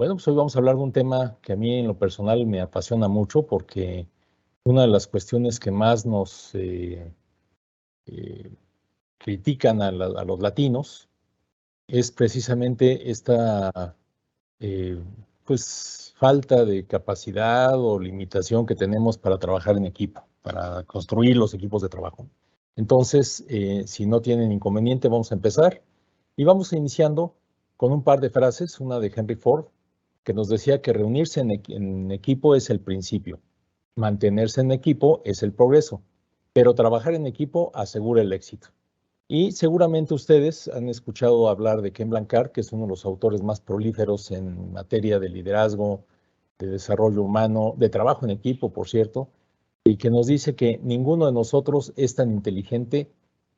Bueno, pues hoy vamos a hablar de un tema que a mí en lo personal me apasiona mucho porque una de las cuestiones que más nos eh, critican a los latinos es precisamente esta eh, pues falta de capacidad o limitación que tenemos para trabajar en equipo, para construir los equipos de trabajo. Entonces, si no tienen inconveniente, vamos a empezar y vamos iniciando con un par de frases, una de Henry Ford, que nos decía que reunirse en equipo es el principio, mantenerse en equipo es el progreso, pero trabajar en equipo asegura el éxito. Y seguramente ustedes han escuchado hablar de Ken Blanchard, que es uno de los autores más prolíferos en materia de liderazgo, de desarrollo humano, de trabajo en equipo, por cierto, y que nos dice que ninguno de nosotros es tan inteligente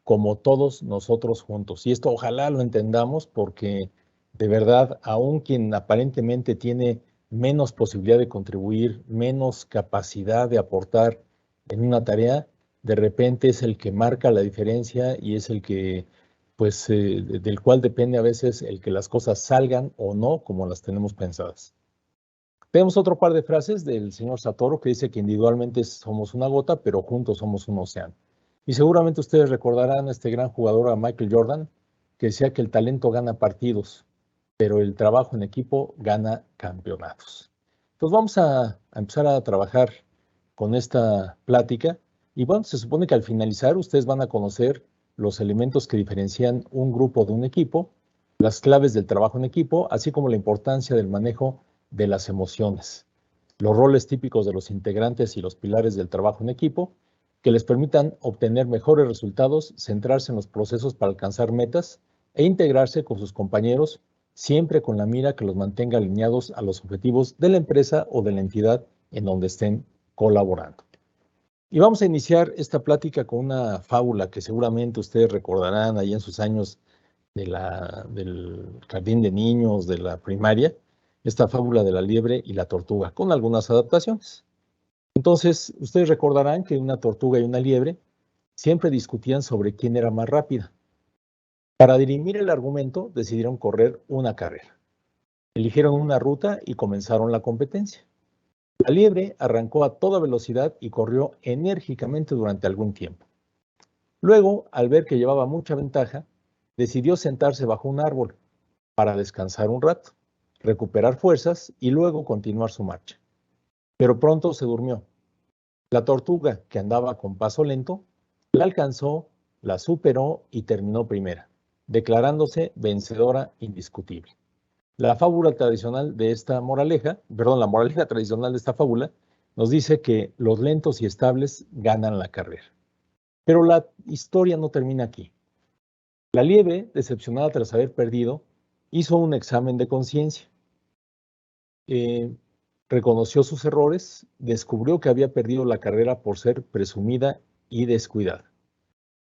como todos nosotros juntos. Y esto ojalá lo entendamos porque de verdad, aun quien aparentemente tiene menos posibilidad de contribuir, menos capacidad de aportar en una tarea, de repente es el que marca la diferencia y es el que, pues, del cual depende a veces el que las cosas salgan o no como las tenemos pensadas. Tenemos otro par de frases del señor Satoru que dice que individualmente somos una gota, pero juntos somos un océano. Y seguramente ustedes recordarán a este gran jugador, a Michael Jordan, que decía que el talento gana partidos, pero el trabajo en equipo gana campeonatos. Entonces vamos a empezar a trabajar con esta plática. Y bueno, se supone que al finalizar ustedes van a conocer los elementos que diferencian un grupo de un equipo, las claves del trabajo en equipo, así como la importancia del manejo de las emociones, los roles típicos de los integrantes y los pilares del trabajo en equipo, que les permitan obtener mejores resultados, centrarse en los procesos para alcanzar metas e integrarse con sus compañeros, siempre con la mira que los mantenga alineados a los objetivos de la empresa o de la entidad en donde estén colaborando. Y vamos a iniciar esta plática con una fábula que seguramente ustedes recordarán ahí en sus años del jardín de niños, de la primaria, esta fábula de la liebre y la tortuga, con algunas adaptaciones. Entonces, ustedes recordarán que una tortuga y una liebre siempre discutían sobre quién era más rápida. Para dirimir el argumento, decidieron correr una carrera. Eligieron una ruta y comenzaron la competencia. La liebre arrancó a toda velocidad y corrió enérgicamente durante algún tiempo. Luego, al ver que llevaba mucha ventaja, decidió sentarse bajo un árbol para descansar un rato, recuperar fuerzas y luego continuar su marcha. Pero pronto se durmió. La tortuga, que andaba con paso lento, la alcanzó, la superó y terminó primera, declarándose vencedora indiscutible. La fábula tradicional de esta moraleja, perdón, la moraleja tradicional de esta fábula nos dice que los lentos y estables ganan la carrera. Pero la historia no termina aquí. La liebre, decepcionada tras haber perdido, hizo un examen de conciencia. Eh, Reconoció sus errores, descubrió que había perdido la carrera por ser presumida y descuidada.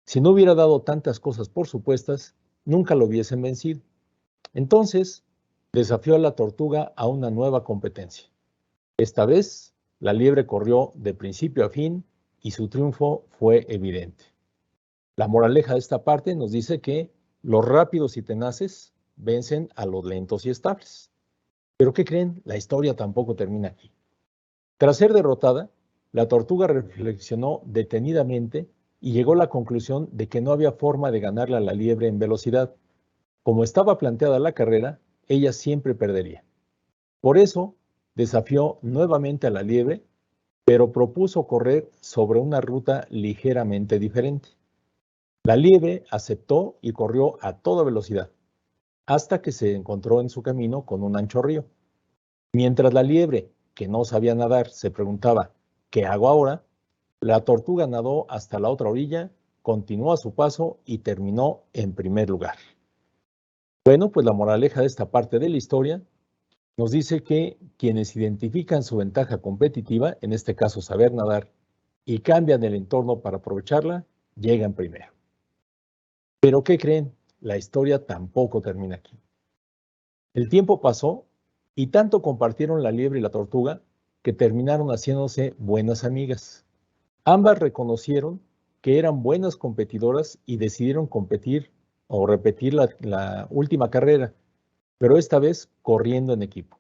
Si no hubiera dado tantas cosas por supuestas, nunca lo hubiesen vencido. Entonces, desafió a la tortuga a una nueva competencia. Esta vez, la liebre corrió de principio a fin y su triunfo fue evidente. La moraleja de esta parte nos dice que los rápidos y tenaces vencen a los lentos y estables. Pero ¿qué creen? La historia tampoco termina aquí. Tras ser derrotada, la tortuga reflexionó detenidamente y llegó a la conclusión de que no había forma de ganarle a la liebre en velocidad. Como estaba planteada la carrera, ella siempre perdería. Por eso, desafió nuevamente a la liebre, pero propuso correr sobre una ruta ligeramente diferente. La liebre aceptó y corrió a toda velocidad, hasta que se encontró en su camino con un ancho río. Mientras la liebre, que no sabía nadar, se preguntaba, ¿qué hago ahora?, la tortuga nadó hasta la otra orilla, continuó a su paso y terminó en primer lugar. Bueno, pues la moraleja de esta parte de la historia nos dice que quienes identifican su ventaja competitiva, en este caso saber nadar, y cambian el entorno para aprovecharla, llegan primero. Pero ¿qué creen? La historia tampoco termina aquí. El tiempo pasó y tanto compartieron la liebre y la tortuga que terminaron haciéndose buenas amigas. Ambas reconocieron que eran buenas competidoras y decidieron competir o repetir la última carrera, pero esta vez corriendo en equipo.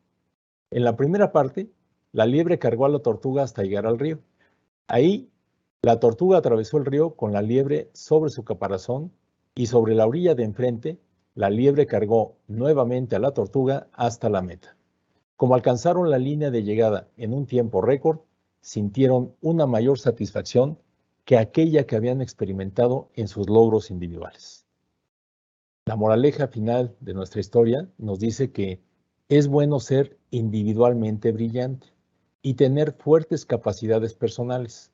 En la primera parte, la liebre cargó a la tortuga hasta llegar al río. Ahí, la tortuga atravesó el río con la liebre sobre su caparazón y sobre la orilla de enfrente, la liebre cargó nuevamente a la tortuga hasta la meta. Como alcanzaron la línea de llegada en un tiempo récord, sintieron una mayor satisfacción que aquella que habían experimentado en sus logros individuales. La moraleja final de nuestra historia nos dice que es bueno ser individualmente brillante y tener fuertes capacidades personales,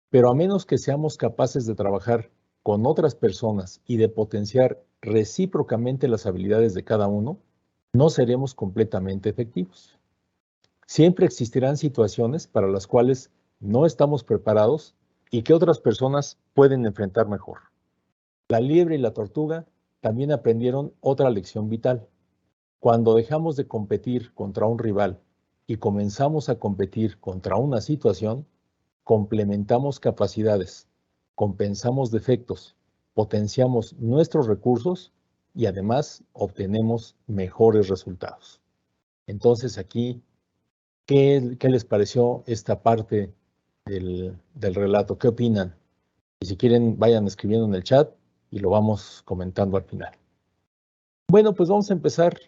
pero a menos que seamos capaces de trabajar con otras personas y de potenciar recíprocamente las habilidades de cada uno, no seremos completamente efectivos. Siempre existirán situaciones para las cuales no estamos preparados y que otras personas pueden enfrentar mejor. La liebre y la tortuga también aprendieron otra lección vital. Cuando dejamos de competir contra un rival y comenzamos a competir contra una situación, complementamos capacidades, compensamos defectos, potenciamos nuestros recursos y además obtenemos mejores resultados. Entonces aquí, ¿qué les pareció esta parte del relato? ¿Qué opinan? Y si quieren, vayan escribiendo en el chat y lo vamos comentando al final. Bueno, pues vamos a empezar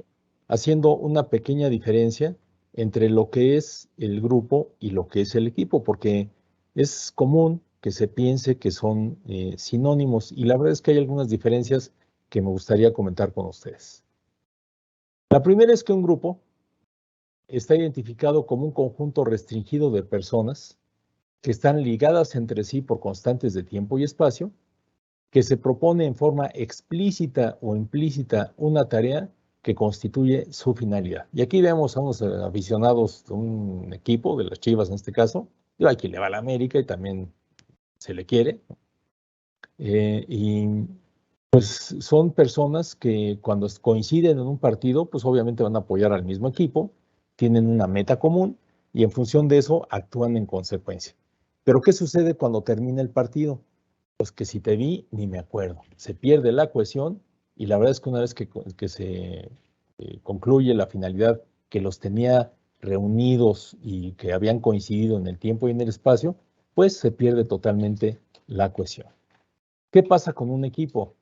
haciendo una pequeña diferencia entre lo que es el grupo y lo que es el equipo, porque es común que se piense que son sinónimos y la verdad es que hay algunas diferencias que me gustaría comentar con ustedes. La primera es que un grupo está identificado como un conjunto restringido de personas que están ligadas entre sí por constantes de tiempo y espacio, que se propone en forma explícita o implícita una tarea que constituye su finalidad. Y aquí vemos a unos aficionados de un equipo, de las Chivas en este caso, y hay quien le va a la América y también se le quiere. Y pues son personas que cuando coinciden en un partido, pues obviamente van a apoyar al mismo equipo, tienen una meta común y en función de eso actúan en consecuencia. Pero ¿qué sucede cuando termina el partido? Pues que si te vi, ni me acuerdo. Se pierde la cohesión y la verdad es que una vez que se concluye la finalidad que los tenía reunidos y que habían coincidido en el tiempo y en el espacio, pues se pierde totalmente la cohesión. ¿Qué pasa con un equipo?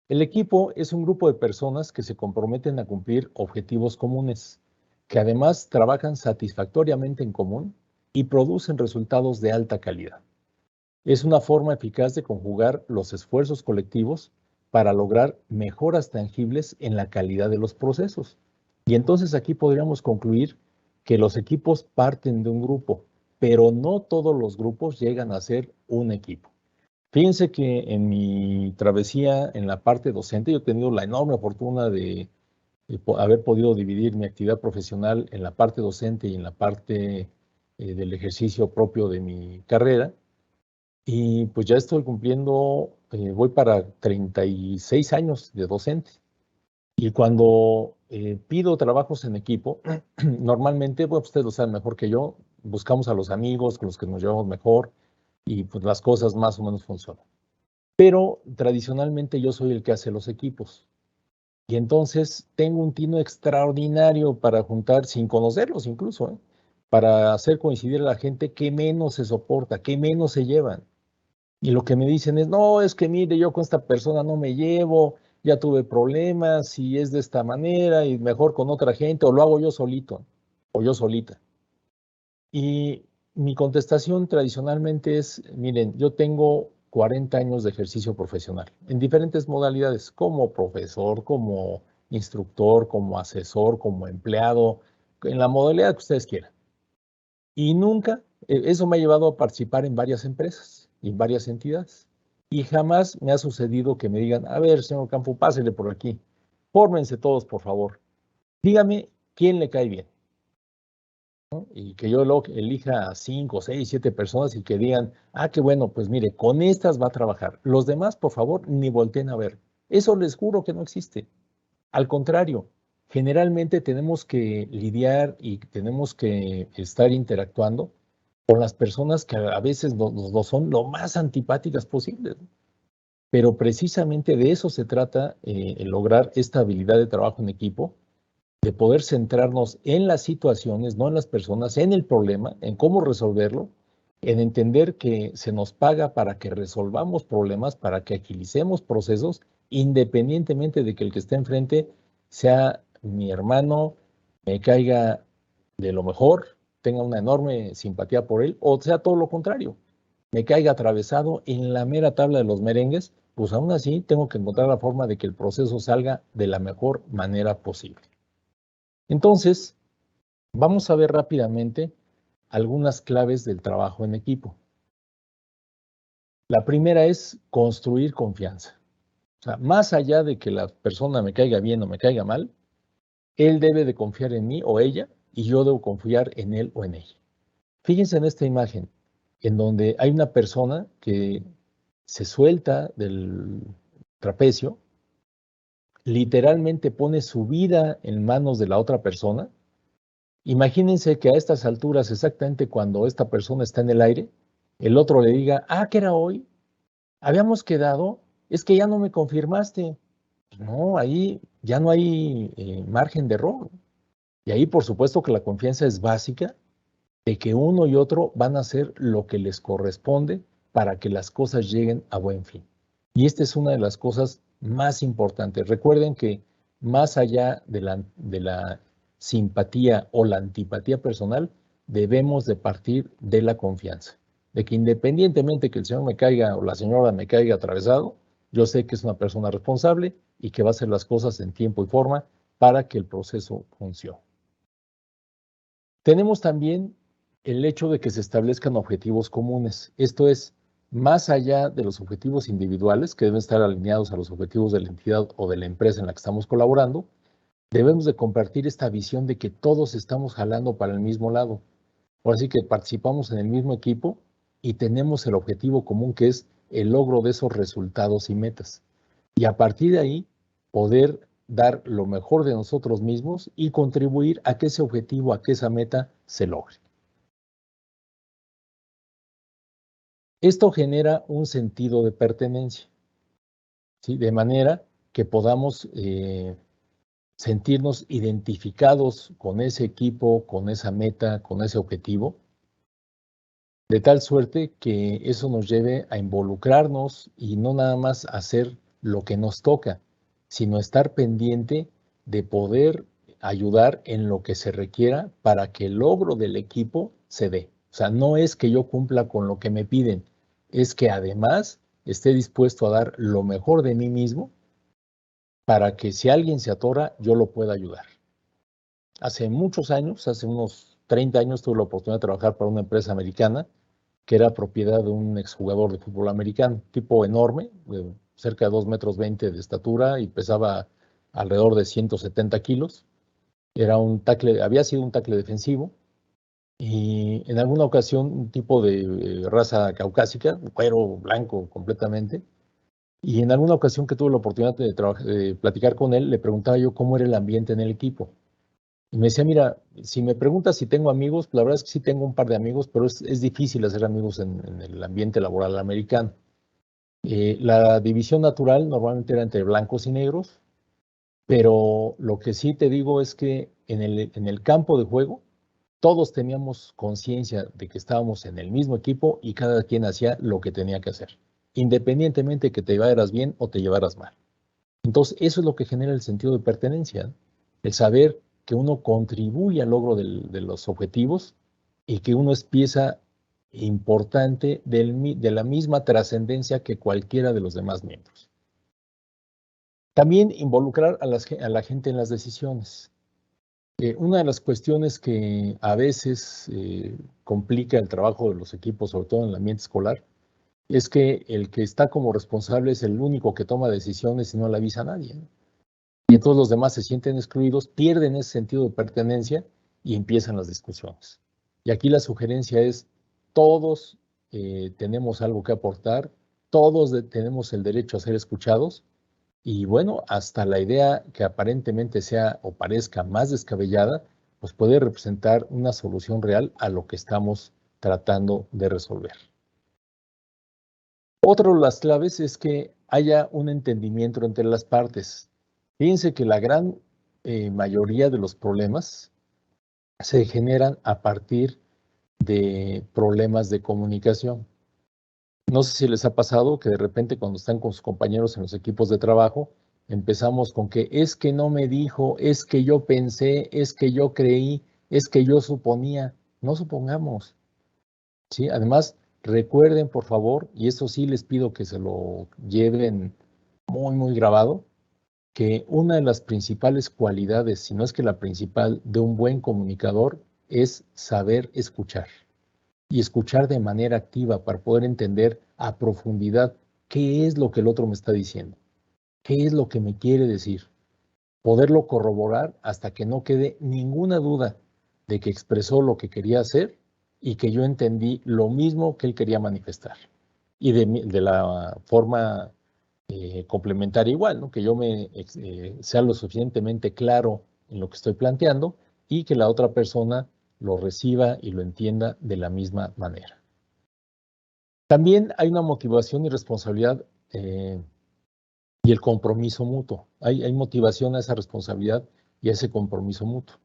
El equipo es un grupo de personas que se comprometen a cumplir objetivos comunes, que además trabajan satisfactoriamente en común y producen resultados de alta calidad. Es una forma eficaz de conjugar los esfuerzos colectivos para lograr mejoras tangibles en la calidad de los procesos. Y entonces aquí podríamos concluir que los equipos parten de un grupo, pero no todos los grupos llegan a ser un equipo. Fíjense que en mi travesía en la parte docente, yo he tenido la enorme fortuna de haber podido dividir mi actividad profesional en la parte docente y en la parte del ejercicio propio de mi carrera. Y pues ya estoy cumpliendo, voy para 36 años de docente. Y cuando pido trabajos en equipo, normalmente, bueno, ustedes lo saben mejor que yo, buscamos a los amigos con los que nos llevamos mejor y pues las cosas más o menos funcionan. Pero tradicionalmente yo soy el que hace los equipos. Y entonces tengo un tino extraordinario para juntar, sin conocerlos incluso, para hacer coincidir a la gente que menos se soporta, que menos se llevan. Y lo que me dicen es, no, es que mire, yo con esta persona no me llevo, ya tuve problemas y es de esta manera y mejor con otra gente o lo hago yo solito o yo solita. Y mi contestación tradicionalmente es, miren, yo tengo 40 años de ejercicio profesional en diferentes modalidades, como profesor, como instructor, como asesor, como empleado, en la modalidad que ustedes quieran. Y nunca, eso me ha llevado a participar en varias empresas y en varias entidades. Y jamás me ha sucedido que me digan, a ver, señor Campo, pásele por aquí. Fórmense todos, por favor. Dígame quién le cae bien, ¿no? Y que yo elija a 5, 6, 7 personas y que digan, ah, qué bueno, pues mire, con estas va a trabajar. Los demás, por favor, ni volteen a ver. Eso les juro que no existe. Al contrario, generalmente tenemos que lidiar y tenemos que estar interactuando con las personas que a veces nos son lo más antipáticas posibles. Pero precisamente de eso se trata, el lograr esta habilidad de trabajo en equipo, de poder centrarnos en las situaciones, no en las personas, en el problema, en cómo resolverlo, en entender que se nos paga para que resolvamos problemas, para que agilicemos procesos, independientemente de que el que esté enfrente sea mi hermano, me caiga de lo mejor, tenga una enorme simpatía por él, o sea todo lo contrario, me caiga atravesado en la mera tabla de los merengues, pues aún así tengo que encontrar la forma de que el proceso salga de la mejor manera posible. Entonces, vamos a ver rápidamente algunas claves del trabajo en equipo. La primera es construir confianza. O sea, más allá de que la persona me caiga bien o me caiga mal, él debe de confiar en mí o ella y yo debo confiar en él o en ella. Fíjense en esta imagen, en donde hay una persona que se suelta del trapecio, literalmente pone su vida en manos de la otra persona. Imagínense que a estas alturas, exactamente cuando esta persona está en el aire, el otro le diga, ¿qué era hoy? Habíamos quedado, es que ya no me confirmaste. No, ahí ya no hay margen de error. Y ahí, por supuesto, que la confianza es básica de que uno y otro van a hacer lo que les corresponde para que las cosas lleguen a buen fin. Y esta es una de las cosas más importantes. Recuerden que más allá de la simpatía o la antipatía personal, debemos de partir de la confianza. De que independientemente que el señor me caiga o la señora me caiga atravesado, yo sé que es una persona responsable y que va a hacer las cosas en tiempo y forma para que el proceso funcione. Tenemos también el hecho de que se establezcan objetivos comunes. Esto es, más allá de los objetivos individuales, que deben estar alineados a los objetivos de la entidad o de la empresa en la que estamos colaborando, debemos de compartir esta visión de que todos estamos jalando para el mismo lado. Por así que participamos en el mismo equipo y tenemos el objetivo común que es el logro de esos resultados y metas. Y a partir de ahí, poder dar lo mejor de nosotros mismos y contribuir a que ese objetivo, a que esa meta se logre. Esto genera un sentido de pertenencia, ¿sí? De manera que podamos sentirnos identificados con ese equipo, con esa meta, con ese objetivo, de tal suerte que eso nos lleve a involucrarnos y no nada más hacer lo que nos toca, sino estar pendiente de poder ayudar en lo que se requiera para que el logro del equipo se dé. O sea, no es que yo cumpla con lo que me piden, es que además esté dispuesto a dar lo mejor de mí mismo para que si alguien se atora, yo lo pueda ayudar. Hace muchos años, hace unos 30 años, tuve la oportunidad de trabajar para una empresa americana que era propiedad de un exjugador de fútbol americano, tipo enorme, de cerca de 2,20 m de estatura y pesaba alrededor de 170 kilos. Era un tackle, había sido un tackle defensivo y en alguna ocasión un tipo de raza caucásica, cuero blanco completamente, y en alguna ocasión que tuve la oportunidad de platicar con él, le preguntaba yo cómo era el ambiente en el equipo. Y me decía, mira, si me preguntas si tengo amigos, la verdad es que sí tengo un par de amigos, pero es difícil hacer amigos en el ambiente laboral americano. La división natural normalmente era entre blancos y negros, pero lo que sí te digo es que en el campo de juego todos teníamos conciencia de que estábamos en el mismo equipo y cada quien hacía lo que tenía que hacer, independientemente de que te llevaras bien o te llevaras mal. Entonces, eso es lo que genera el sentido de pertenencia, ¿no? El saber que uno contribuye al logro de los objetivos y que uno es pieza importante de la misma trascendencia que cualquiera de los demás miembros. También involucrar a la gente en las decisiones. Una de las cuestiones que a veces complica el trabajo de los equipos, sobre todo en el ambiente escolar, es que el que está como responsable es el único que toma decisiones y no le avisa a nadie, ¿no? Y todos los demás se sienten excluidos, pierden ese sentido de pertenencia y empiezan las discusiones. Y aquí la sugerencia es, todos tenemos algo que aportar, todos tenemos el derecho a ser escuchados y bueno, hasta la idea que aparentemente sea o parezca más descabellada, pues puede representar una solución real a lo que estamos tratando de resolver. Otra de las claves es que haya un entendimiento entre las partes. Fíjense que la gran mayoría de los problemas se generan a partir de problemas de comunicación. No sé si les ha pasado que de repente cuando están con sus compañeros en los equipos de trabajo, empezamos con que es que no me dijo, es que yo pensé, es que yo creí, es que yo suponía. No supongamos, ¿sí? Además, recuerden, por favor, y eso sí les pido que se lo lleven muy, muy grabado, que una de las principales cualidades, si no es que la principal, de un buen comunicador es saber escuchar y escuchar de manera activa para poder entender a profundidad qué es lo que el otro me está diciendo, qué es lo que me quiere decir, poderlo corroborar hasta que no quede ninguna duda de que expresó lo que quería hacer y que yo entendí lo mismo que él quería manifestar. Y de la forma complementaria igual, ¿no? Que yo sea lo suficientemente claro en lo que estoy planteando y que la otra persona lo reciba y lo entienda de la misma manera. También hay una motivación y responsabilidad y el compromiso mutuo. Hay motivación a esa responsabilidad y a ese compromiso mutuo.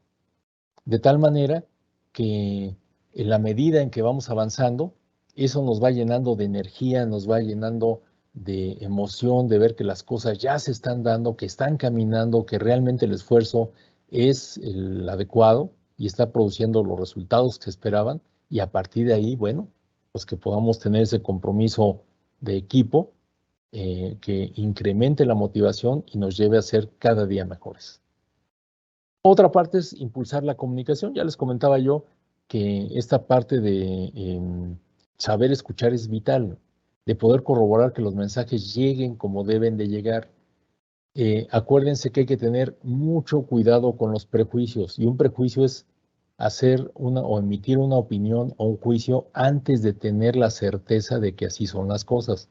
De tal manera que en la medida en que vamos avanzando, eso nos va llenando de energía, nos va llenando de emoción, de ver que las cosas ya se están dando, que están caminando, que realmente el esfuerzo es el adecuado y está produciendo los resultados que se esperaban. Y a partir de ahí, bueno, pues que podamos tener ese compromiso de equipo que incremente la motivación y nos lleve a ser cada día mejores. Otra parte es impulsar la comunicación. Ya les comentaba yo que esta parte de saber escuchar es vital, de poder corroborar que los mensajes lleguen como deben de llegar. Acuérdense que hay que tener mucho cuidado con los prejuicios y un prejuicio es hacer una o emitir una opinión o un juicio antes de tener la certeza de que así son las cosas.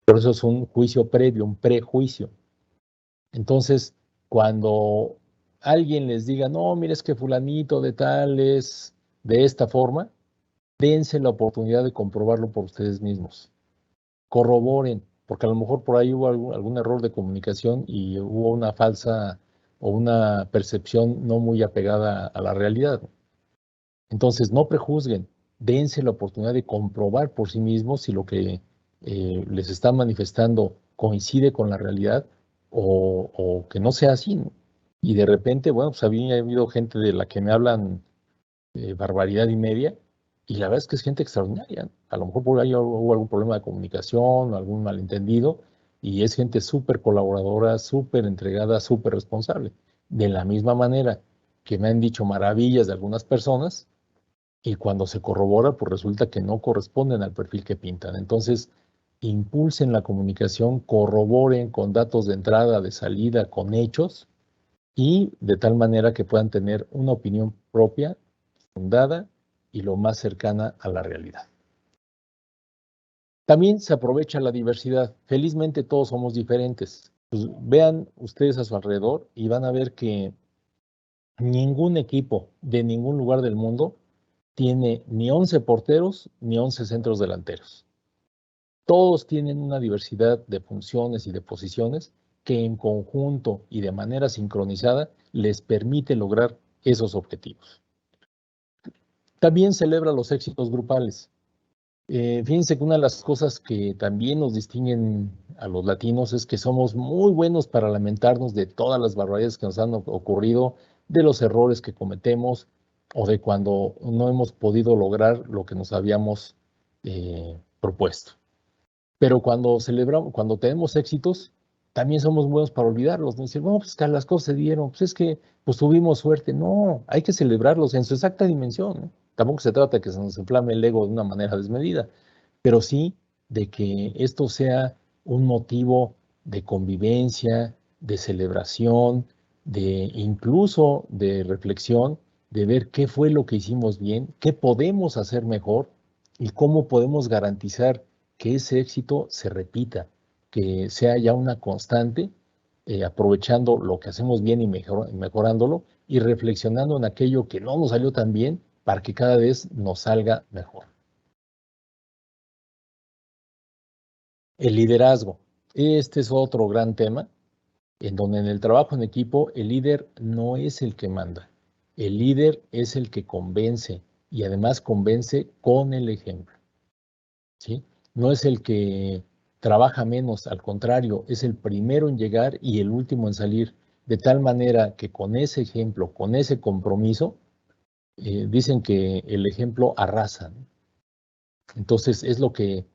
Pero eso es un juicio previo, un prejuicio. Entonces, cuando alguien les diga, no, mire, es que fulanito de tal es de esta forma, dense la oportunidad de comprobarlo por ustedes mismos. Corroboren, porque a lo mejor por ahí hubo algún error de comunicación y hubo una falsa o una percepción no muy apegada a la realidad. Entonces, no prejuzguen, dense la oportunidad de comprobar por sí mismos si lo que les está manifestando coincide con la realidad o que no sea así, ¿no? Y de repente, bueno, pues había habido gente de la que me hablan barbaridad y media, y la verdad es que es gente extraordinaria, ¿no? A lo mejor por ahí hubo algún problema de comunicación, algún malentendido, y es gente súper colaboradora, súper entregada, súper responsable. De la misma manera que me han dicho maravillas de algunas personas, y cuando se corrobora, pues resulta que no corresponden al perfil que pintan. Entonces, impulsen la comunicación, corroboren con datos de entrada, de salida, con hechos, y de tal manera que puedan tener una opinión propia, fundada y lo más cercana a la realidad. También se aprovecha la diversidad. Felizmente todos somos diferentes. Pues vean ustedes a su alrededor y van a ver que ningún equipo de ningún lugar del mundo tiene ni 11 porteros ni 11 centros delanteros. Todos tienen una diversidad de funciones y de posiciones que en conjunto y de manera sincronizada les permite lograr esos objetivos. También celebra los éxitos grupales. Fíjense que una de las cosas que también nos distinguen a los latinos es que somos muy buenos para lamentarnos de todas las barbaridades que nos han ocurrido, de los errores que cometemos o de cuando no hemos podido lograr lo que nos habíamos propuesto. Pero cuando celebramos, cuando tenemos éxitos, también somos buenos para olvidarlos, ¿no? Decir, bueno, pues que las cosas se dieron, pues es que pues tuvimos suerte. No, hay que celebrarlos en su exacta dimensión, ¿no? Tampoco se trata de que se nos inflame el ego de una manera desmedida, pero sí de que esto sea un motivo de convivencia, de celebración, de incluso de reflexión, de ver qué fue lo que hicimos bien, qué podemos hacer mejor y cómo podemos garantizar que ese éxito se repita, que sea ya una constante, aprovechando lo que hacemos bien y mejorándolo y reflexionando en aquello que no nos salió tan bien para que cada vez nos salga mejor. El liderazgo. Este es otro gran tema en donde en el trabajo en equipo el líder no es el que manda, el líder es el que convence y además convence con el ejemplo, ¿sí? No es el que trabaja menos, al contrario, es el primero en llegar y el último en salir, de tal manera que con ese ejemplo, con ese compromiso, dicen que el ejemplo arrasa, ¿no? Entonces es lo que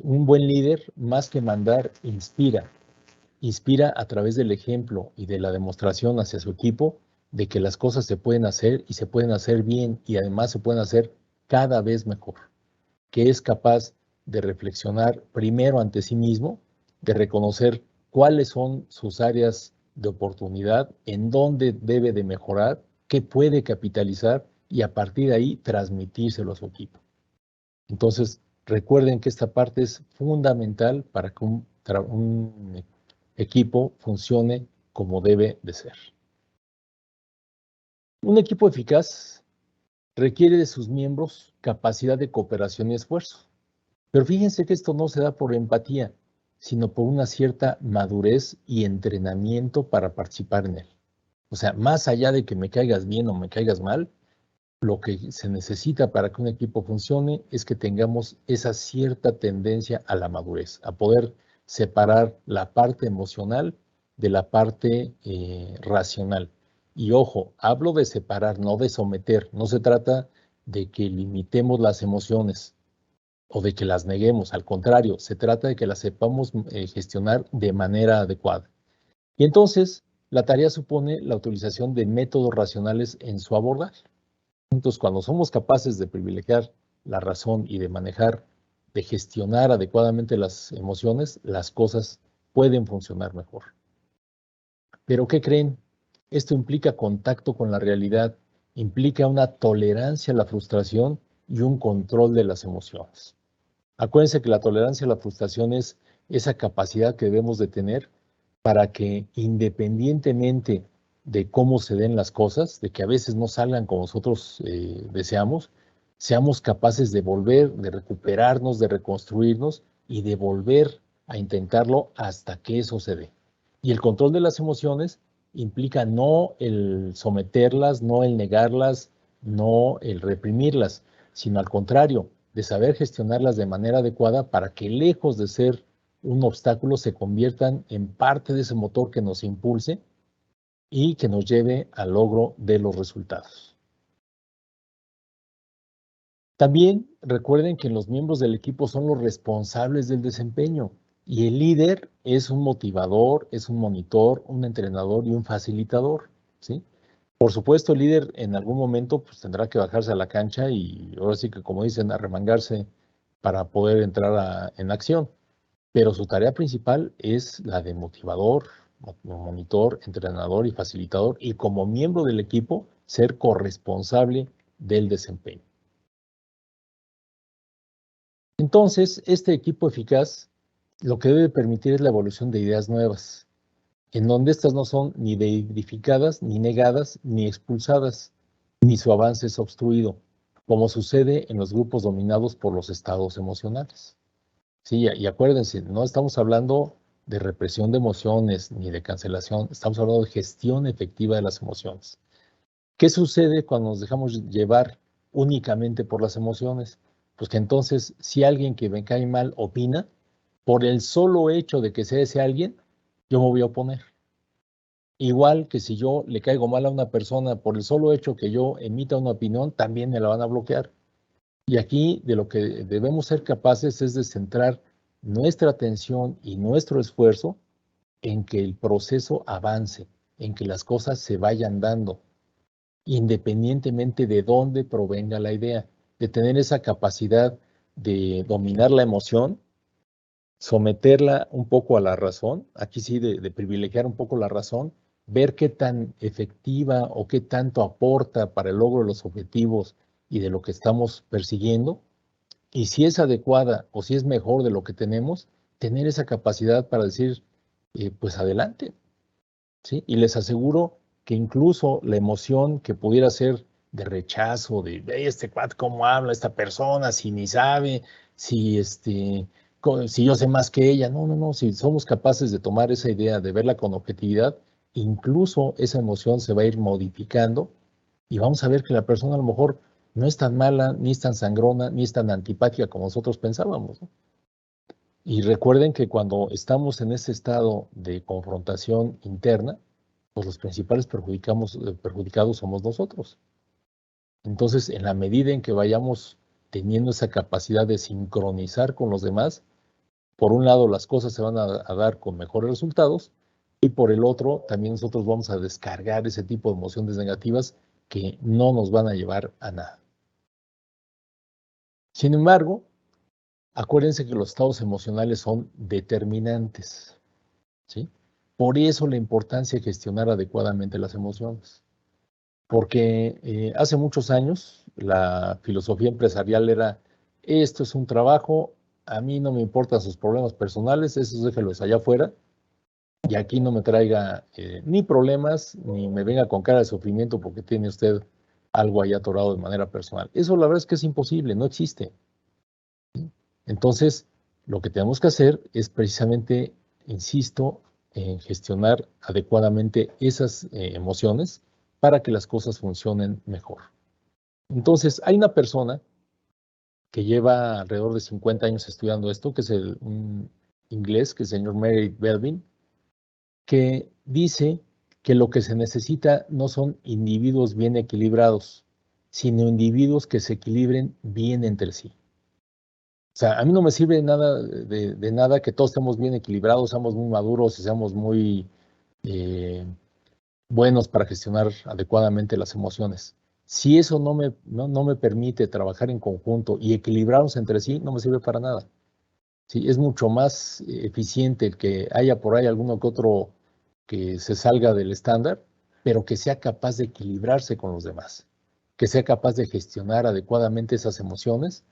un buen líder, más que mandar, inspira a través del ejemplo y de la demostración hacia su equipo de que las cosas se pueden hacer y se pueden hacer bien y además se pueden hacer cada vez mejor, que es capaz de reflexionar primero ante sí mismo, de reconocer cuáles son sus áreas de oportunidad, en dónde debe de mejorar, qué puede capitalizar y a partir de ahí transmitírselo a su equipo. Entonces, recuerden que esta parte es fundamental para que un equipo funcione como debe de ser. Un equipo eficaz requiere de sus miembros capacidad de cooperación y esfuerzo. Pero fíjense que esto no se da por empatía, sino por una cierta madurez y entrenamiento para participar en él. O sea, más allá de que me caigas bien o me caigas mal, lo que se necesita para que un equipo funcione es que tengamos esa cierta tendencia a la madurez, a poder separar la parte emocional de la parte racional. Y ojo, hablo de separar, no de someter. No se trata de que limitemos las emociones o de que las neguemos. Al contrario, se trata de que las sepamos gestionar de manera adecuada. Y entonces, la tarea supone la utilización de métodos racionales en su abordaje. Entonces, cuando somos capaces de privilegiar la razón y de manejar, de gestionar adecuadamente las emociones, las cosas pueden funcionar mejor. Pero ¿qué creen? Esto implica contacto con la realidad, implica una tolerancia a la frustración y un control de las emociones. Acuérdense que la tolerancia a la frustración es esa capacidad que debemos de tener para que independientemente de cómo se den las cosas, de que a veces no salgan como nosotros deseamos, seamos capaces de volver, de recuperarnos, de reconstruirnos y de volver a intentarlo hasta que eso se dé. Y el control de las emociones implica no el someterlas, no el negarlas, no el reprimirlas, sino al contrario, de saber gestionarlas de manera adecuada para que lejos de ser un obstáculo se conviertan en parte de ese motor que nos impulse y que nos lleve al logro de los resultados. También recuerden que los miembros del equipo son los responsables del desempeño y el líder es un motivador, es un monitor, un entrenador y un facilitador, ¿sí? Por supuesto, el líder en algún momento pues, tendrá que bajarse a la cancha y ahora sí que, como dicen, arremangarse para poder entrar en acción. Pero su tarea principal es la de motivador, monitor, entrenador y facilitador, y como miembro del equipo, ser corresponsable del desempeño. Entonces, este equipo eficaz lo que debe permitir es la evolución de ideas nuevas, en donde estas no son ni edificadas, ni negadas, ni expulsadas, ni su avance es obstruido, como sucede en los grupos dominados por los estados emocionales. Sí, y acuérdense, no estamos hablando de represión de emociones ni de cancelación, estamos hablando de gestión efectiva de las emociones. ¿Qué sucede cuando nos dejamos llevar únicamente por las emociones? Pues que entonces, si alguien que me cae mal opina, por el solo hecho de que sea ese alguien, yo me voy a oponer. Igual que si yo le caigo mal a una persona por el solo hecho que yo emita una opinión, también me la van a bloquear. Y aquí de lo que debemos ser capaces es de centrar nuestra atención y nuestro esfuerzo en que el proceso avance, en que las cosas se vayan dando, independientemente de dónde provenga la idea, de tener esa capacidad de dominar la emoción, someterla un poco a la razón, aquí sí de privilegiar un poco la razón, ver qué tan efectiva o qué tanto aporta para el logro de los objetivos y de lo que estamos persiguiendo, y si es adecuada o si es mejor de lo que tenemos, tener esa capacidad para decir, pues adelante, ¿sí? Y les aseguro que incluso la emoción que pudiera ser de rechazo, de este cuate, ¿cómo habla esta persona? Si ni sabe, si si yo sé más que ella. No, no, no. Si somos capaces de tomar esa idea, de verla con objetividad, incluso esa emoción se va a ir modificando y vamos a ver que la persona a lo mejor no es tan mala, ni es tan sangrona, ni es tan antipática como nosotros pensábamos, ¿no? Y recuerden que cuando estamos en ese estado de confrontación interna, pues los principales perjudicados somos nosotros. Entonces, en la medida en que vayamos teniendo esa capacidad de sincronizar con los demás, por un lado las cosas se van a dar con mejores resultados y por el otro también nosotros vamos a descargar ese tipo de emociones negativas que no nos van a llevar a nada. Sin embargo, acuérdense que los estados emocionales son determinantes, ¿sí? Por eso la importancia de gestionar adecuadamente las emociones. Porque hace muchos años la filosofía empresarial era, esto es un trabajo, a mí no me importan sus problemas personales, esos déjenlos allá afuera, y aquí no me traiga ni problemas, ni me venga con cara de sufrimiento porque tiene usted algo ahí atorado de manera personal. Eso la verdad es que es imposible, no existe. Entonces, lo que tenemos que hacer es precisamente, insisto, en gestionar adecuadamente esas emociones para que las cosas funcionen mejor. Entonces, hay una persona que lleva alrededor de 50 años estudiando esto, que es un inglés, que es el señor Merritt Belvin, que dice que lo que se necesita no son individuos bien equilibrados, sino individuos que se equilibren bien entre sí. O sea, a mí no me sirve nada de nada que todos estemos bien equilibrados, seamos muy maduros y seamos muy buenos para gestionar adecuadamente las emociones. Si eso no me permite trabajar en conjunto y equilibrarnos entre sí, no me sirve para nada. Sí, es mucho más eficiente el que haya por ahí alguno que otro que se salga del estándar, pero que sea capaz de equilibrarse con los demás, que sea capaz de gestionar adecuadamente esas emociones,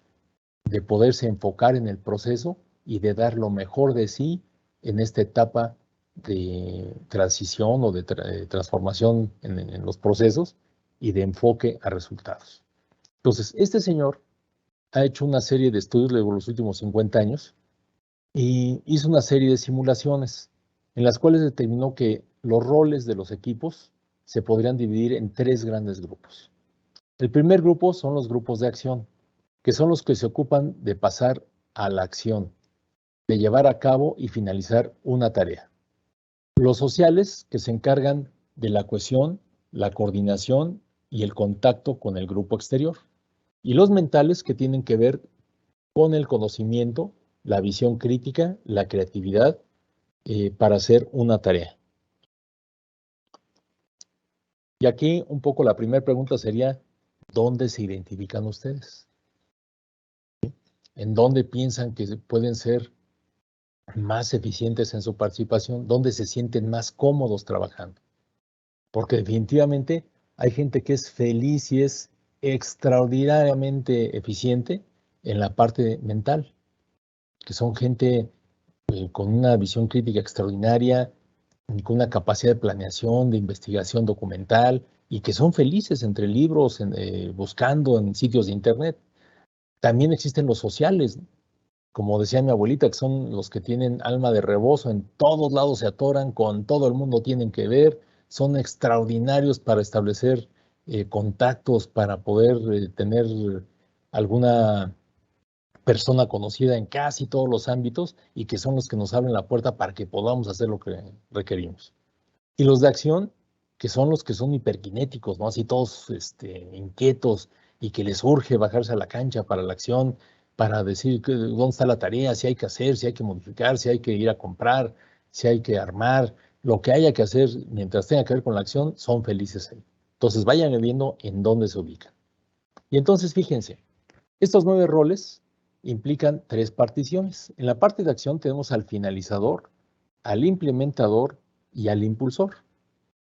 de poderse enfocar en el proceso y de dar lo mejor de sí en esta etapa de transición o de transformación en los procesos y de enfoque a resultados. Entonces, este señor ha hecho una serie de estudios de los últimos 50 años y hizo una serie de simulaciones en las cuales determinó que los roles de los equipos se podrían dividir en tres grandes grupos. El primer grupo son los grupos de acción, que son los que se ocupan de pasar a la acción, de llevar a cabo y finalizar una tarea. Los sociales, que se encargan de la cohesión, la coordinación y el contacto con el grupo exterior. Y los mentales, que tienen que ver con el conocimiento, la visión crítica, la creatividad para hacer una tarea. Y aquí un poco la primera pregunta sería, ¿dónde se identifican ustedes? ¿En dónde piensan que pueden ser más eficientes en su participación? ¿Dónde se sienten más cómodos trabajando? Porque definitivamente hay gente que es feliz y es extraordinariamente eficiente en la parte mental, que son gente con una visión crítica extraordinaria, con una capacidad de planeación, de investigación documental, y que son felices entre libros, buscando en sitios de internet. También existen los sociales, como decía mi abuelita, que son los que tienen alma de rebozo, en todos lados se atoran, con todo el mundo tienen que ver, son extraordinarios para establecer contactos, para poder tener alguna persona conocida en casi todos los ámbitos y que son los que nos abren la puerta para que podamos hacer lo que requerimos. Y los de acción, que son los que son hiperkinéticos, ¿no? Así todos inquietos y que les urge bajarse a la cancha para la acción, para decir dónde está la tarea, si hay que hacer, si hay que modificar, si hay que ir a comprar, si hay que armar, lo que haya que hacer mientras tenga que ver con la acción, son felices ahí. Entonces vayan viendo en dónde se ubican. Y entonces fíjense, estos 9 roles implican 3 particiones. En la parte de acción tenemos al finalizador, al implementador y al impulsor.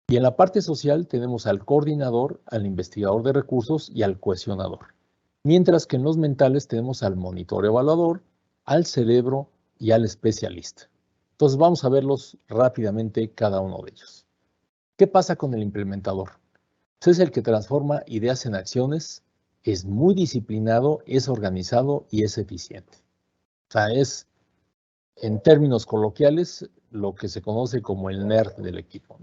Y en la parte social tenemos al coordinador, al investigador de recursos y al cohesionador. Mientras que en los mentales tenemos al monitor evaluador, al cerebro y al especialista. Entonces vamos a verlos rápidamente cada uno de ellos. ¿Qué pasa con el implementador? Es el que transforma ideas en acciones, es muy disciplinado, es organizado y es eficiente. O sea, es en términos coloquiales, lo que se conoce como el nerd del equipo.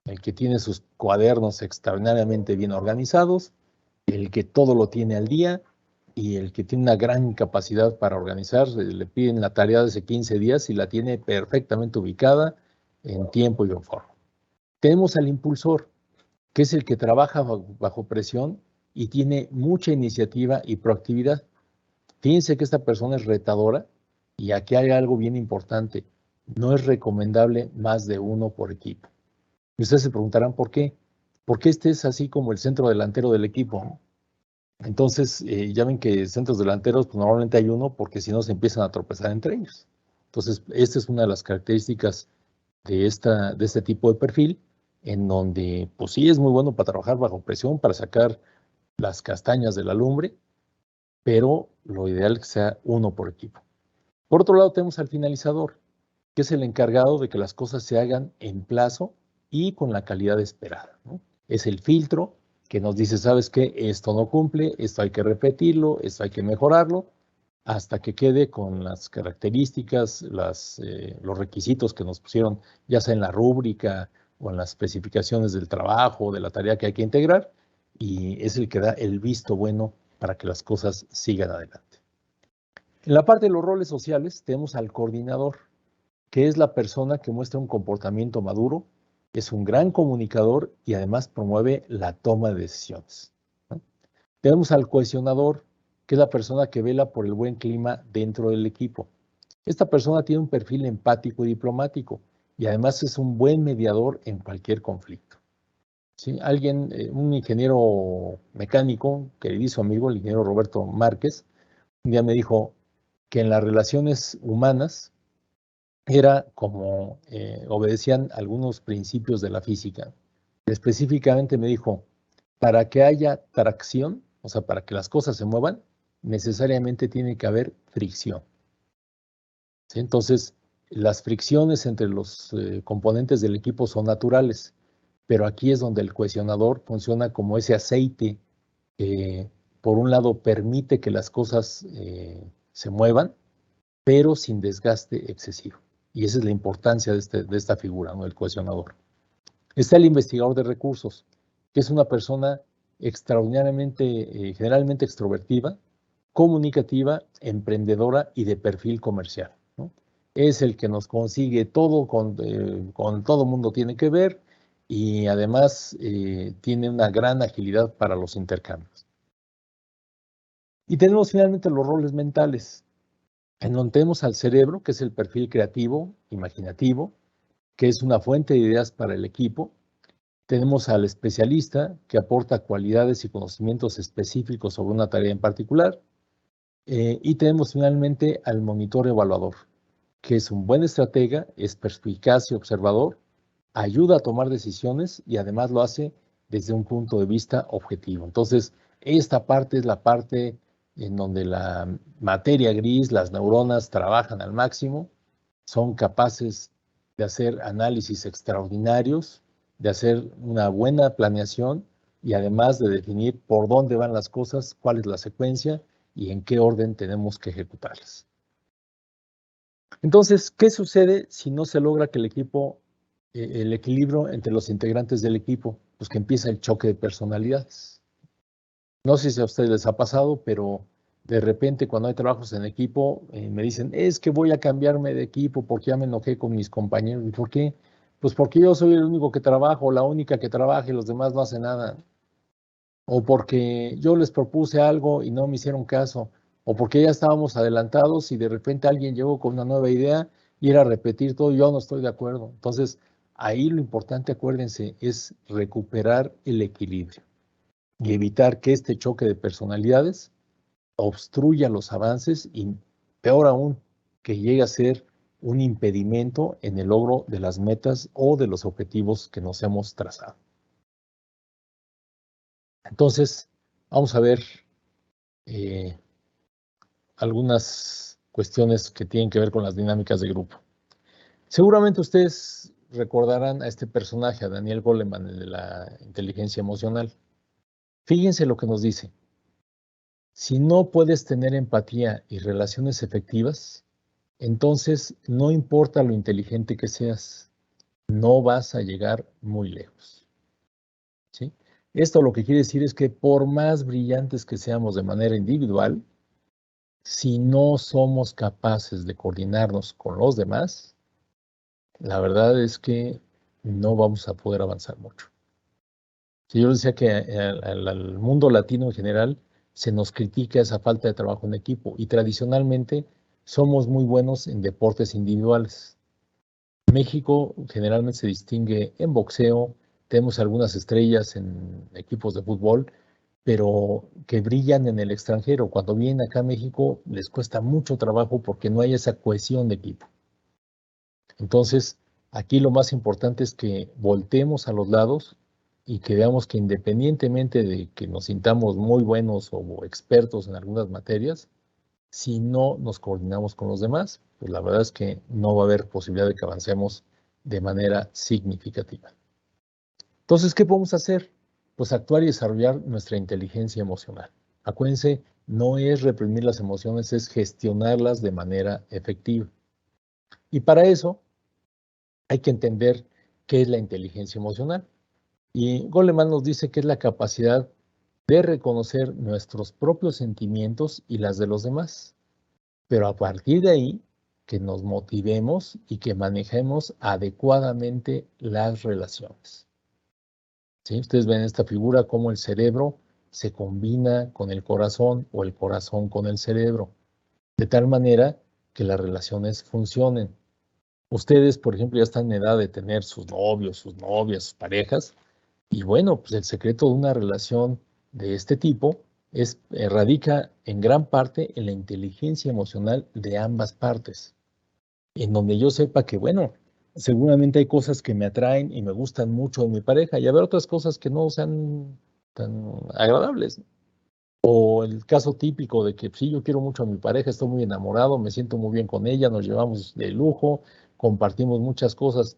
El que tiene sus cuadernos extraordinariamente bien organizados, el que todo lo tiene al día y el que tiene una gran capacidad para organizar. Le piden la tarea de hace 15 días y la tiene perfectamente ubicada en tiempo y en forma. Tenemos al impulsor, que es el que trabaja bajo presión y tiene mucha iniciativa y proactividad. Fíjense que esta persona es retadora y aquí hay algo bien importante. No es recomendable más de uno por equipo. Y ustedes se preguntarán por qué. Porque este es así como el centro delantero del equipo. Entonces, ya ven que centros delanteros pues, normalmente hay uno porque si no se empiezan a tropezar entre ellos. Entonces, esta es una de las características de este tipo de perfil, en donde, pues sí, es muy bueno para trabajar bajo presión, para sacar las castañas de la lumbre, pero lo ideal es que sea uno por equipo. Por otro lado, tenemos al finalizador, que es el encargado de que las cosas se hagan en plazo y con la calidad esperada, ¿no? Es el filtro que nos dice, ¿sabes qué? Esto no cumple, esto hay que repetirlo, esto hay que mejorarlo, hasta que quede con las características, los requisitos que nos pusieron, ya sea en la rúbrica o en las especificaciones del trabajo, de la tarea que hay que integrar, y es el que da el visto bueno para que las cosas sigan adelante. En la parte de los roles sociales tenemos al coordinador, que es la persona que muestra un comportamiento maduro, es un gran comunicador y además promueve la toma de decisiones, ¿no? Tenemos al cohesionador, que es la persona que vela por el buen clima dentro del equipo. Esta persona tiene un perfil empático y diplomático y además es un buen mediador en cualquier conflicto, ¿sí? Un ingeniero mecánico, queridísimo amigo, el ingeniero Roberto Márquez, un día me dijo que en las relaciones humanas era como obedecían algunos principios de la física. Específicamente me dijo, para que haya tracción, o sea, para que las cosas se muevan, necesariamente tiene que haber fricción, ¿sí? Entonces, las fricciones entre los componentes del equipo son naturales, pero aquí es donde el cohesionador funciona como ese aceite que, por un lado, permite que las cosas se muevan, pero sin desgaste excesivo. Y esa es la importancia de esta figura, ¿no? El cohesionador. Está el investigador de recursos, que es una persona extraordinariamente, generalmente extrovertida, comunicativa, emprendedora y de perfil comercial, ¿no? Es el que nos consigue todo, con todo mundo tiene que ver y además tiene una gran agilidad para los intercambios. Y tenemos finalmente los roles mentales, en donde tenemos al cerebro, que es el perfil creativo, imaginativo, que es una fuente de ideas para el equipo. Tenemos al especialista, que aporta cualidades y conocimientos específicos sobre una tarea en particular. Y tenemos finalmente al monitor evaluador, que es un buen estratega, es perspicaz y observador, ayuda a tomar decisiones y además lo hace desde un punto de vista objetivo. Entonces, esta parte es la parte en donde la materia gris, las neuronas trabajan al máximo, son capaces de hacer análisis extraordinarios, de hacer una buena planeación y además de definir por dónde van las cosas, cuál es la secuencia y en qué orden tenemos que ejecutarlas. Entonces, ¿qué sucede si no se logra que el equilibrio entre los integrantes del equipo? Pues que empieza el choque de personalidades. No sé si a ustedes les ha pasado, pero de repente cuando hay trabajos en equipo, me dicen, es que voy a cambiarme de equipo porque ya me enojé con mis compañeros. ¿Y por qué? Pues porque yo soy el único que trabajo, la única que trabaja y los demás no hacen nada. O porque yo les propuse algo y no me hicieron caso, o porque ya estábamos adelantados y de repente alguien llegó con una nueva idea y era repetir todo, yo no estoy de acuerdo. Entonces, ahí lo importante, acuérdense, es recuperar el equilibrio y evitar que este choque de personalidades obstruya los avances y, peor aún, que llegue a ser un impedimento en el logro de las metas o de los objetivos que nos hemos trazado. Entonces, vamos a ver algunas cuestiones que tienen que ver con las dinámicas de grupo. Seguramente ustedes recordarán a este personaje, a Daniel Goleman, el de la inteligencia emocional. Fíjense lo que nos dice. Si no puedes tener empatía y relaciones efectivas, entonces no importa lo inteligente que seas, no vas a llegar muy lejos, ¿sí? Esto lo que quiere decir es que por más brillantes que seamos de manera individual, si no somos capaces de coordinarnos con los demás, la verdad es que no vamos a poder avanzar mucho. Sí, yo decía que al mundo latino en general se nos critica esa falta de trabajo en equipo y tradicionalmente somos muy buenos en deportes individuales. México generalmente se distingue en boxeo, tenemos algunas estrellas en equipos de fútbol, pero que brillan en el extranjero. Cuando vienen acá a México les cuesta mucho trabajo porque no hay esa cohesión de equipo. Entonces, aquí lo más importante es que volteemos a los lados y que veamos que independientemente de que nos sintamos muy buenos o expertos en algunas materias, si no nos coordinamos con los demás, pues la verdad es que no va a haber posibilidad de que avancemos de manera significativa. Entonces, ¿qué podemos hacer? Pues actuar y desarrollar nuestra inteligencia emocional. Acuérdense, no es reprimir las emociones, es gestionarlas de manera efectiva. Y para eso hay que entender qué es la inteligencia emocional. Y Goleman nos dice que es la capacidad de reconocer nuestros propios sentimientos y las de los demás, pero a partir de ahí que nos motivemos y que manejemos adecuadamente las relaciones. ¿Sí? Ustedes ven esta figura cómo el cerebro se combina con el corazón o el corazón con el cerebro, de tal manera que las relaciones funcionen. Ustedes, por ejemplo, ya están en edad de tener sus novios, sus novias, sus parejas, y bueno, pues el secreto de una relación de este tipo radica en gran parte en la inteligencia emocional de ambas partes, en donde yo sepa que, bueno, seguramente hay cosas que me atraen y me gustan mucho de mi pareja y habrá otras cosas que no sean tan agradables. O el caso típico de que sí, yo quiero mucho a mi pareja, estoy muy enamorado, me siento muy bien con ella, nos llevamos de lujo, compartimos muchas cosas,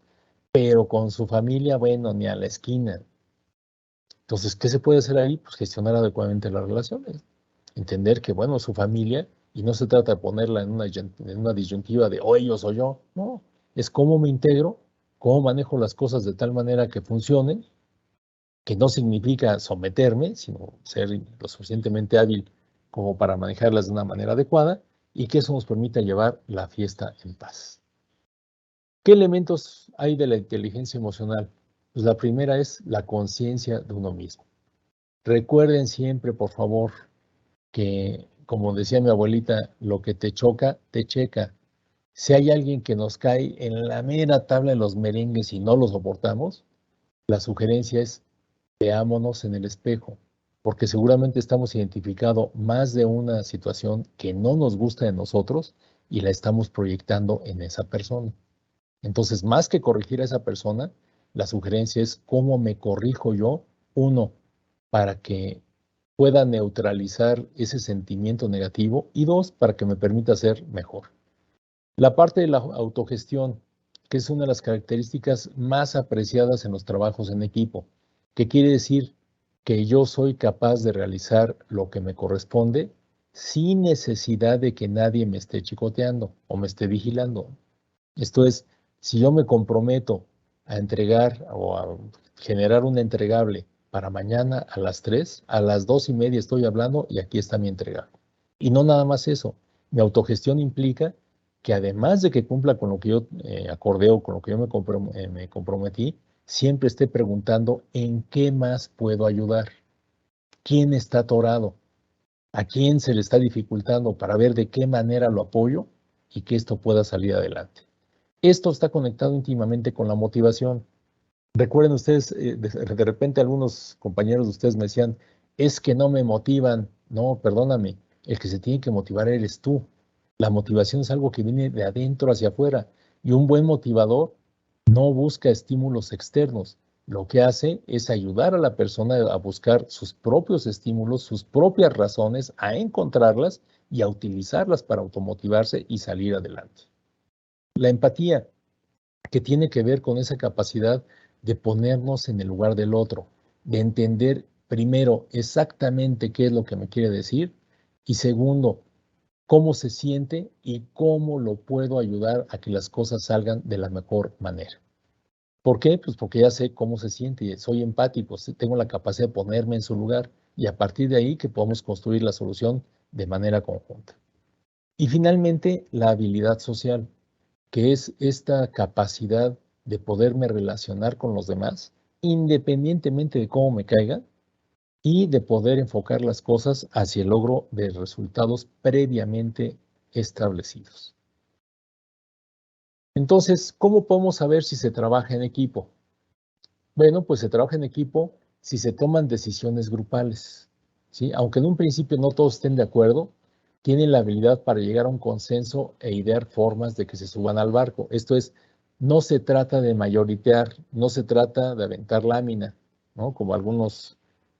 pero con su familia, bueno, ni a la esquina. Entonces, ¿qué se puede hacer ahí? Pues gestionar adecuadamente las relaciones. Entender que, bueno, su familia, y no se trata de ponerla en una disyuntiva de o ellos o yo, no, es cómo me integro, cómo manejo las cosas de tal manera que funcionen, que no significa someterme, sino ser lo suficientemente hábil como para manejarlas de una manera adecuada y que eso nos permita llevar la fiesta en paz. ¿Qué elementos hay de la inteligencia emocional? Pues la primera es la conciencia de uno mismo. Recuerden siempre, por favor, que, como decía mi abuelita, lo que te choca, te checa. Si hay alguien que nos cae en la mera tabla de los merengues y no lo soportamos, la sugerencia es veámonos en el espejo, porque seguramente estamos identificando más de una situación que no nos gusta de nosotros y la estamos proyectando en esa persona. Entonces, más que corregir a esa persona, la sugerencia es cómo me corrijo yo, uno, para que pueda neutralizar ese sentimiento negativo y dos, para que me permita ser mejor. La parte de la autogestión, que es una de las características más apreciadas en los trabajos en equipo, que quiere decir que yo soy capaz de realizar lo que me corresponde sin necesidad de que nadie me esté chicoteando o me esté vigilando. Esto es, si yo me comprometo a entregar o a generar un entregable para mañana a las 3, a las 2:30 estoy hablando y aquí está mi entregable. Y no nada más eso, mi autogestión implica que además de que cumpla con lo que yo acordé o con lo que yo me comprometí, siempre esté preguntando en qué más puedo ayudar, quién está atorado, a quién se le está dificultando para ver de qué manera lo apoyo y que esto pueda salir adelante. Esto está conectado íntimamente con la motivación. Recuerden ustedes, de repente algunos compañeros de ustedes me decían, es que no me motivan. No, perdóname, el que se tiene que motivar eres tú. La motivación es algo que viene de adentro hacia afuera y un buen motivador no busca estímulos externos. Lo que hace es ayudar a la persona a buscar sus propios estímulos, sus propias razones, a encontrarlas y a utilizarlas para automotivarse y salir adelante. La empatía, que tiene que ver con esa capacidad de ponernos en el lugar del otro, de entender primero exactamente qué es lo que me quiere decir y segundo, cómo se siente y cómo lo puedo ayudar a que las cosas salgan de la mejor manera. ¿Por qué? Pues porque ya sé cómo se siente y soy empático, tengo la capacidad de ponerme en su lugar y a partir de ahí que podamos construir la solución de manera conjunta. Y finalmente, la habilidad social, que es esta capacidad de poderme relacionar con los demás, independientemente de cómo me caiga, y de poder enfocar las cosas hacia el logro de resultados previamente establecidos. Entonces, ¿cómo podemos saber si se trabaja en equipo? Bueno, pues se trabaja en equipo si se toman decisiones grupales, ¿sí? Aunque en un principio no todos estén de acuerdo, tienen la habilidad para llegar a un consenso e idear formas de que se suban al barco. Esto es, no se trata de mayoritear, no se trata de aventar lámina, ¿no? Como algunos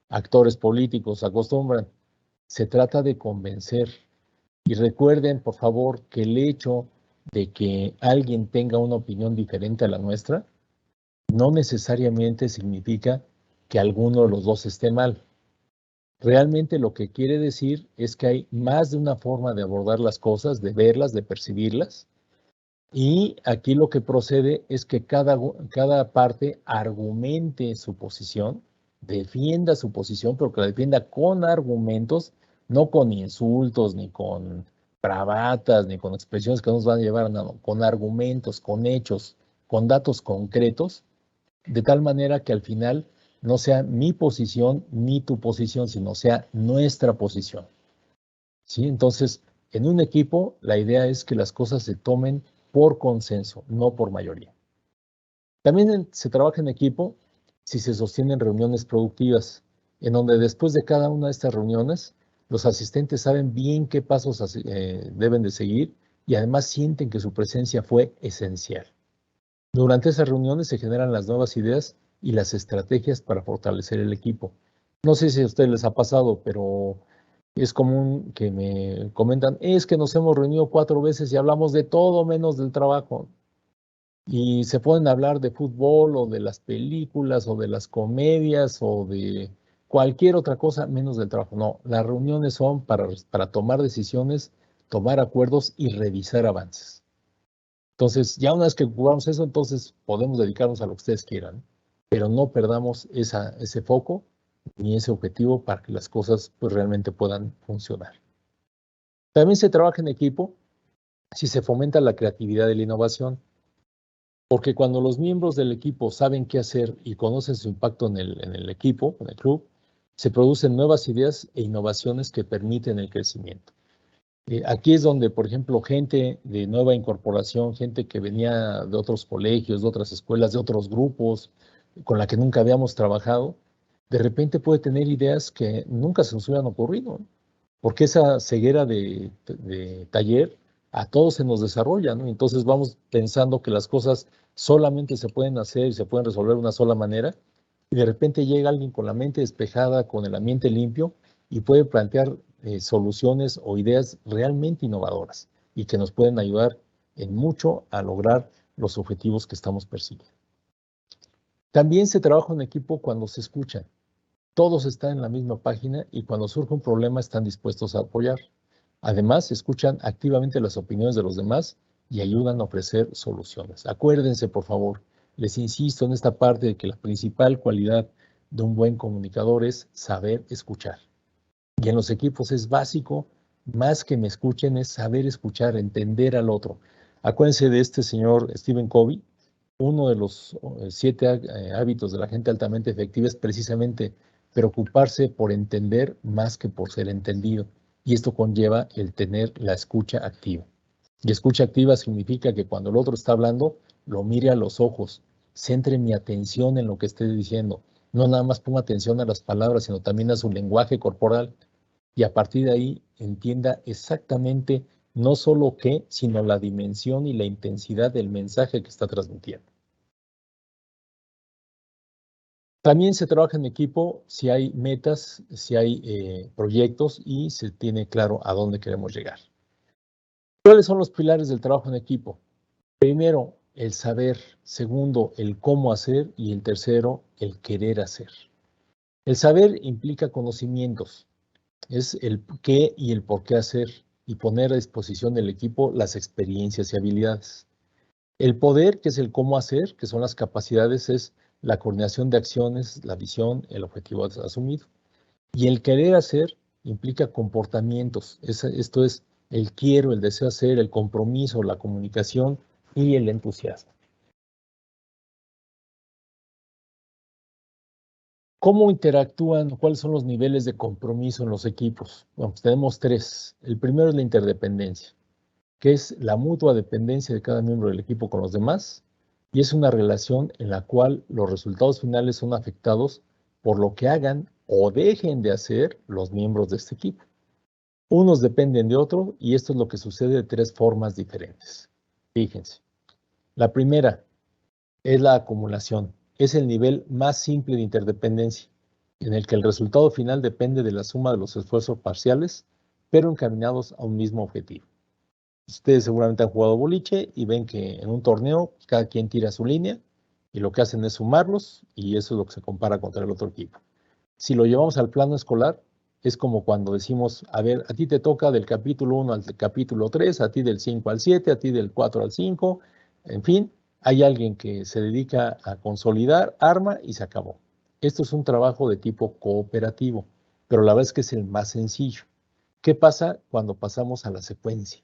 actores políticos acostumbran. Se trata de convencer. Y recuerden, por favor, que el hecho de que alguien tenga una opinión diferente a la nuestra no necesariamente significa que alguno de los dos esté mal. Realmente lo que quiere decir es que hay más de una forma de abordar las cosas, de verlas, de percibirlas. Y aquí lo que procede es que cada parte argumente su posición, defienda su posición, pero que la defienda con argumentos, no con insultos, ni con bravatas, ni con expresiones que nos van a llevar a nada, con argumentos, con hechos, con datos concretos, de tal manera que al final no sea mi posición ni tu posición, sino sea nuestra posición. ¿Sí? Entonces, en un equipo, la idea es que las cosas se tomen por consenso, no por mayoría. También se trabaja en equipo si se sostienen reuniones productivas, en donde después de cada una de estas reuniones, los asistentes saben bien qué pasos deben de seguir y además sienten que su presencia fue esencial. Durante esas reuniones se generan las nuevas ideas y las estrategias para fortalecer el equipo. No sé si a ustedes les ha pasado, pero es común que me comentan, es que nos hemos reunido 4 veces y hablamos de todo menos del trabajo. Y se pueden hablar de fútbol o de las películas o de las comedias o de cualquier otra cosa menos del trabajo. No, las reuniones son para tomar decisiones, tomar acuerdos y revisar avances. Entonces, ya una vez que jugamos eso, entonces podemos dedicarnos a lo que ustedes quieran, pero no perdamos ese foco ni ese objetivo para que las cosas pues, realmente puedan funcionar. También se trabaja en equipo si se fomenta la creatividad y la innovación, porque cuando los miembros del equipo saben qué hacer y conocen su impacto en el equipo, en el club, se producen nuevas ideas e innovaciones que permiten el crecimiento. Aquí es donde, por ejemplo, gente de nueva incorporación, gente que venía de otros colegios, de otras escuelas, de otros grupos, con la que nunca habíamos trabajado, de repente puede tener ideas que nunca se nos hubieran ocurrido, ¿no? Porque esa ceguera de taller a todos se nos desarrolla, ¿no? Entonces vamos pensando que las cosas solamente se pueden hacer y se pueden resolver de una sola manera, y de repente llega alguien con la mente despejada, con el ambiente limpio, y puede plantear soluciones o ideas realmente innovadoras y que nos pueden ayudar en mucho a lograr los objetivos que estamos persiguiendo. También se trabaja en equipo cuando se escuchan. Todos están en la misma página y cuando surge un problema están dispuestos a apoyar. Además, escuchan activamente las opiniones de los demás y ayudan a ofrecer soluciones. Acuérdense, por favor, les insisto en esta parte de que la principal cualidad de un buen comunicador es saber escuchar. Y en los equipos es básico, más que me escuchen, es saber escuchar, entender al otro. Acuérdense de este señor Stephen Covey. Uno de los 7 hábitos de la gente altamente efectiva es precisamente preocuparse por entender más que por ser entendido. Y esto conlleva el tener la escucha activa. Y escucha activa significa que cuando el otro está hablando, lo mire a los ojos, centre mi atención en lo que esté diciendo. No nada más ponga atención a las palabras, sino también a su lenguaje corporal. Y a partir de ahí entienda exactamente no solo qué, sino la dimensión y la intensidad del mensaje que está transmitiendo. También se trabaja en equipo si hay metas, si hay proyectos y se tiene claro a dónde queremos llegar. ¿Cuáles son los pilares del trabajo en equipo? Primero, el saber. Segundo, el cómo hacer. Y el tercero, el querer hacer. El saber implica conocimientos. Es el qué y el por qué hacer. y poner a disposición del equipo las experiencias y habilidades. El poder, que es el cómo hacer, que son las capacidades, es la coordinación de acciones, la visión, el objetivo asumido. Y el querer hacer implica comportamientos. Esto es el quiero, el deseo hacer, el compromiso, la comunicación y el entusiasmo. ¿Cómo interactúan? ¿Cuáles son los niveles de compromiso en los equipos? Bueno, pues tenemos tres. El primero es la interdependencia, que es la mutua dependencia de cada miembro del equipo con los demás, y es una relación en la cual los resultados finales son afectados por lo que hagan o dejen de hacer los miembros de este equipo. Unos dependen de otros, y esto es lo que sucede de tres formas diferentes. Fíjense. La primera es la acumulación. Es el nivel más simple de interdependencia, en el que el resultado final depende de la suma de los esfuerzos parciales, pero encaminados a un mismo objetivo. Ustedes seguramente han jugado boliche y ven que en un torneo cada quien tira su línea y lo que hacen es sumarlos, y eso es lo que se compara contra el otro equipo. Si lo llevamos al plano escolar, es como cuando decimos, a ver, a ti te toca del capítulo 1 al capítulo 3, a ti del 5 al 7, a ti del 4 al 5, en fin, hay alguien que se dedica a consolidar, arma y se acabó. Esto es un trabajo de tipo cooperativo, pero la verdad es que es el más sencillo. ¿Qué pasa cuando pasamos a la secuencia?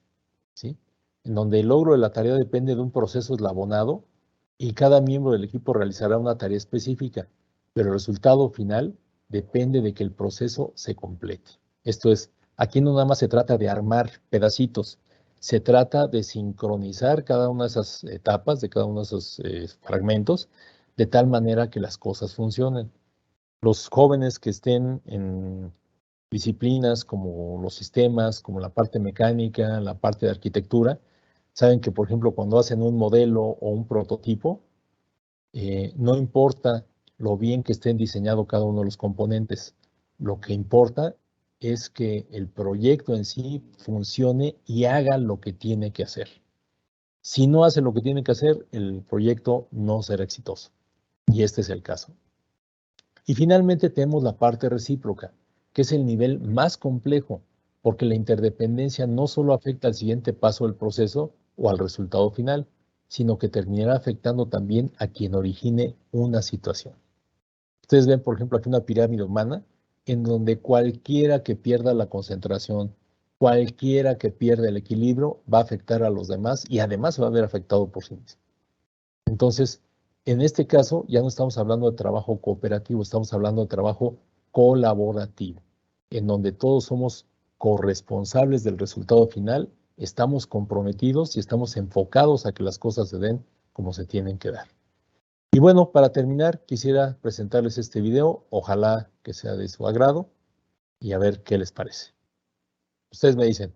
¿Sí? En donde el logro de la tarea depende de un proceso eslabonado y cada miembro del equipo realizará una tarea específica, pero el resultado final depende de que el proceso se complete. Esto es, aquí no nada más se trata de armar pedacitos, se trata de sincronizar cada una de esas etapas, de cada uno de esos fragmentos, de tal manera que las cosas funcionen. Los jóvenes que estén en disciplinas como los sistemas, como la parte mecánica, la parte de arquitectura, saben que, por ejemplo, cuando hacen un modelo o un prototipo, no importa lo bien que estén diseñados cada uno de los componentes, lo que importa es que el proyecto en sí funcione y haga lo que tiene que hacer. Si no hace lo que tiene que hacer, el proyecto no será exitoso. Y este es el caso. Y finalmente tenemos la parte recíproca, que es el nivel más complejo, porque la interdependencia no solo afecta al siguiente paso del proceso o al resultado final, sino que terminará afectando también a quien origine una situación. Ustedes ven, por ejemplo, aquí una pirámide humana en donde cualquiera que pierda la concentración, cualquiera que pierda el equilibrio, va a afectar a los demás y además se va a ver afectado por sí mismo. Entonces, en este caso, ya no estamos hablando de trabajo cooperativo, estamos hablando de trabajo colaborativo, en donde todos somos corresponsables del resultado final, estamos comprometidos y estamos enfocados a que las cosas se den como se tienen que dar. Y bueno, para terminar, quisiera presentarles este video, ojalá que sea de su agrado y a ver qué les parece. Ustedes me dicen.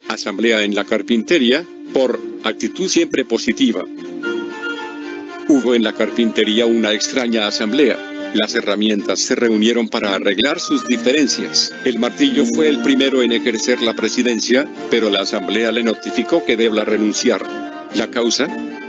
Asamblea en la carpintería, por actitud siempre positiva. Hubo en la carpintería una extraña asamblea. Las herramientas se reunieron para arreglar sus diferencias. El martillo fue el primero en ejercer la presidencia, pero la asamblea le notificó que debía renunciar. La causa: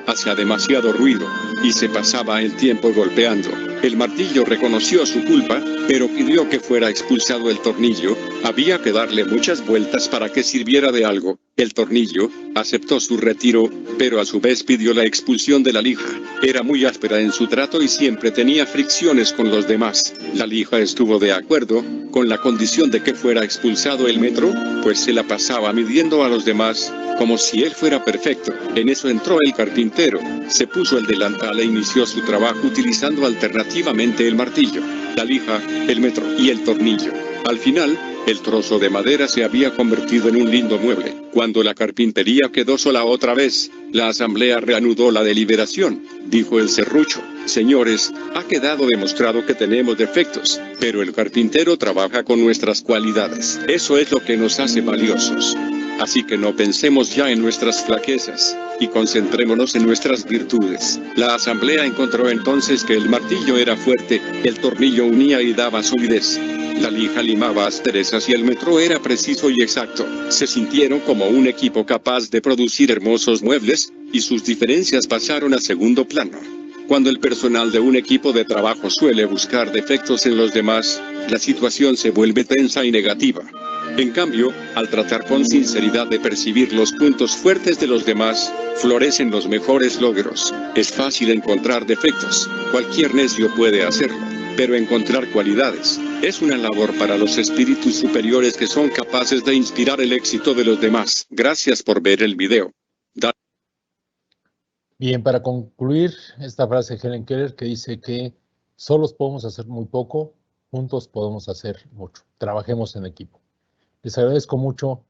hacía demasiado ruido, y se pasaba el tiempo golpeando. El martillo reconoció su culpa, pero pidió que fuera expulsado el tornillo. Había que darle muchas vueltas para que sirviera de algo. El tornillo aceptó su retiro, pero a su vez pidió la expulsión de la lija. Era muy áspera en su trato y siempre tenía fricciones con los demás. La lija estuvo de acuerdo, con la condición de que fuera expulsado el metro, pues se la pasaba midiendo a los demás, como si él fuera perfecto. En eso entró el carpintero, se puso el delantal e inició su trabajo utilizando alternativamente el martillo, la lija, el metro y el tornillo. Al final, el trozo de madera se había convertido en un lindo mueble. Cuando la carpintería quedó sola otra vez, la asamblea reanudó la deliberación. Dijo el serrucho: señores, ha quedado demostrado que tenemos defectos, pero el carpintero trabaja con nuestras cualidades. Eso es lo que nos hace valiosos. Así que no pensemos ya en nuestras flaquezas. y concentrémonos en nuestras virtudes. La asamblea encontró entonces que el martillo era fuerte, el tornillo unía y daba solidez. La lija limaba asperezas y el metro era preciso y exacto. Se sintieron como un equipo capaz de producir hermosos muebles, y sus diferencias pasaron a segundo plano. Cuando el personal de un equipo de trabajo suele buscar defectos en los demás, la situación se vuelve tensa y negativa. En cambio, al tratar con sinceridad de percibir los puntos fuertes de los demás, florecen los mejores logros. Es fácil encontrar defectos, cualquier necio puede hacerlo, pero encontrar cualidades es una labor para los espíritus superiores que son capaces de inspirar el éxito de los demás. Gracias por ver el video. Bien, para concluir, esta frase de Helen Keller que dice que solos podemos hacer muy poco, juntos podemos hacer mucho. Trabajemos en equipo. Les agradezco mucho